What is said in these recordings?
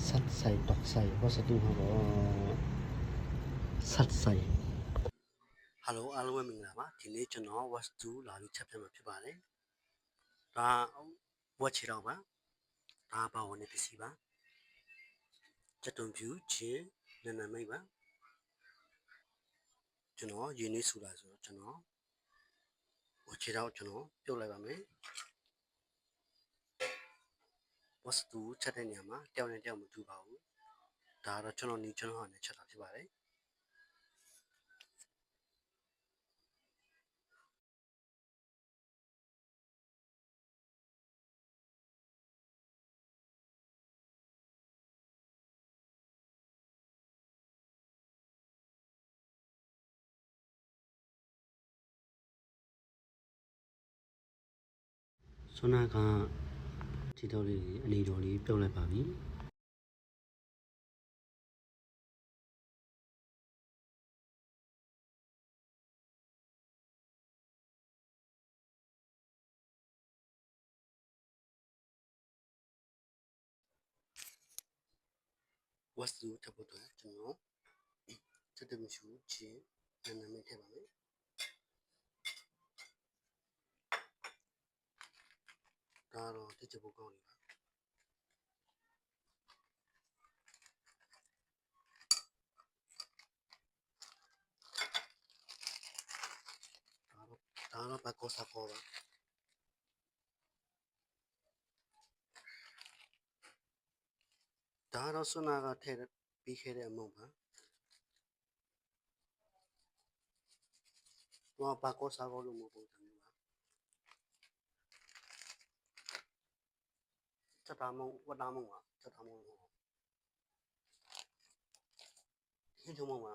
สัดใส่ตอกใส่วัสดุครับสัดใส่ฮัลโหลအားလုံးပဲမင်္ဂလာပါဒီနေ့ကျွန်တော်ဝစတူလာပြီးချက်ပြမှာဖြစ်ပါတယ်ဒါဝက်ချီတော့ပါဒါပါဝင်နေပစ္စည်းပါစက်တုံဖြူချင်းနနမိတ်ပါကျွန်တော်ရင်းနှီးဆူလာဆိုတော့ကျွန်တော်ဝက်ချီတော့ကျွန်တော်ပြုတ်လိုက်ပါမယ်ဝစတူချက်တဲ့နေရာမှာတယောက်နဲ့တယောက်မတူပါဘူးဒါကတော့ကျွန်တော်နီးကျွန်တော်ဟာနဲ့ချက်တာဖြစ်ပါတယ်ဆွမ်းနာကဒီတော့လေးအနေတော်လေးပြုတ်လိုက်ပါပြီဝစတူထပ်ဖို့တော့ကျွန်တော်ချက်တဲ့မရှိချင်းနည်းနည်းလေးထည့်ပါမယ်ဒါတော့တစ်ချက်ဖို့ကောင်းနေပါဒါတော့ဘက်ကိုစားပေါ်ပါဒါတော့ဆွနာကထည့်ပြီးခဲ့တဲ့အမုံပါတော့ဘက်ကိုစားပေါ်လို့မဟုတ်ဘူးချက်တာမုံဝတ်တာမုံပါချက်တာမုံဟုတ်ဟင်းချုံမုံပါ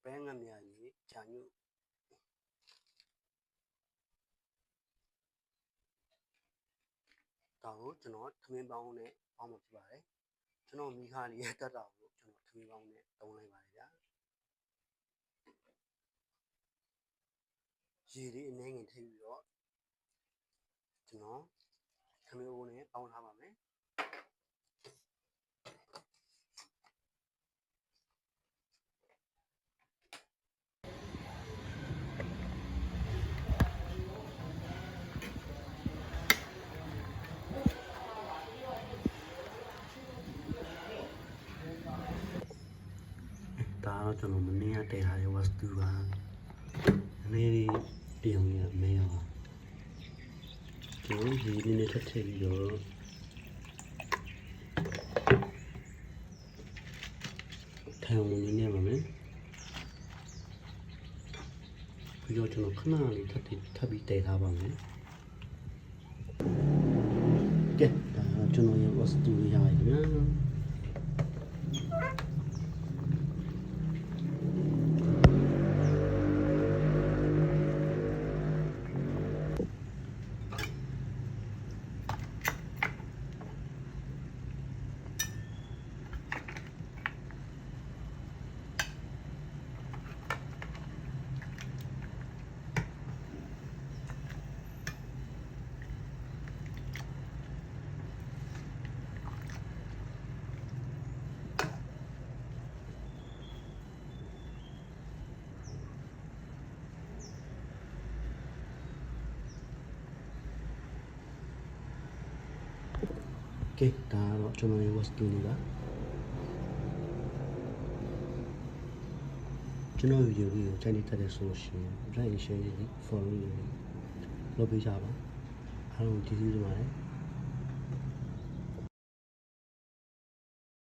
ဘဲငါမြာကြီးဂျာညုဒါကိုကျွန်တော်သမင်းပေါင်းနဲ့ပေါင်းမှာဖြစ်ပါတယ်ကျွန်တော်မိခါလေးတက်တာကိုကျွန်တော်သမင်းပေါင်းနဲ့တုံးလိုက်ပါတယ်ဗျာရေလေးအနှဲငယ်ထည့်ပြီးတော့ကျွန်တော်သမင်းအိုးနဲ့ပေါင်းထားပါမယ်ဒါတော့ကျွန်တော်မနေ့ကတည်ထားတဲ့ဝစတူပါအနေလေးပြောင်းရမယ်ရောကျွန်တော်ဒီလေးနဲ့ထပ်ထည့်ပြီးတော့ထိုင်ဝင်နေပါမယ်ပြီးတော့ကျွန်တော်ခဏလေးထပ်ပြီးတည်ထားပါမယ်ကဲဒါကျွန်တော်ရဲ့ဝစတူရပါတယ်ဗျာကဲဒါတော့ကျွန်တော်ရဲ့ what's doing ပါကျွန်တော်ဗီဒီယိုလေးကိုချိန်နေတဲ့ဆိုလို့ရှိရင် like share ရေး follow ရေးလုပ်ပေးကြပါအားလုံးကျေးဇူးတင်ပါတယ်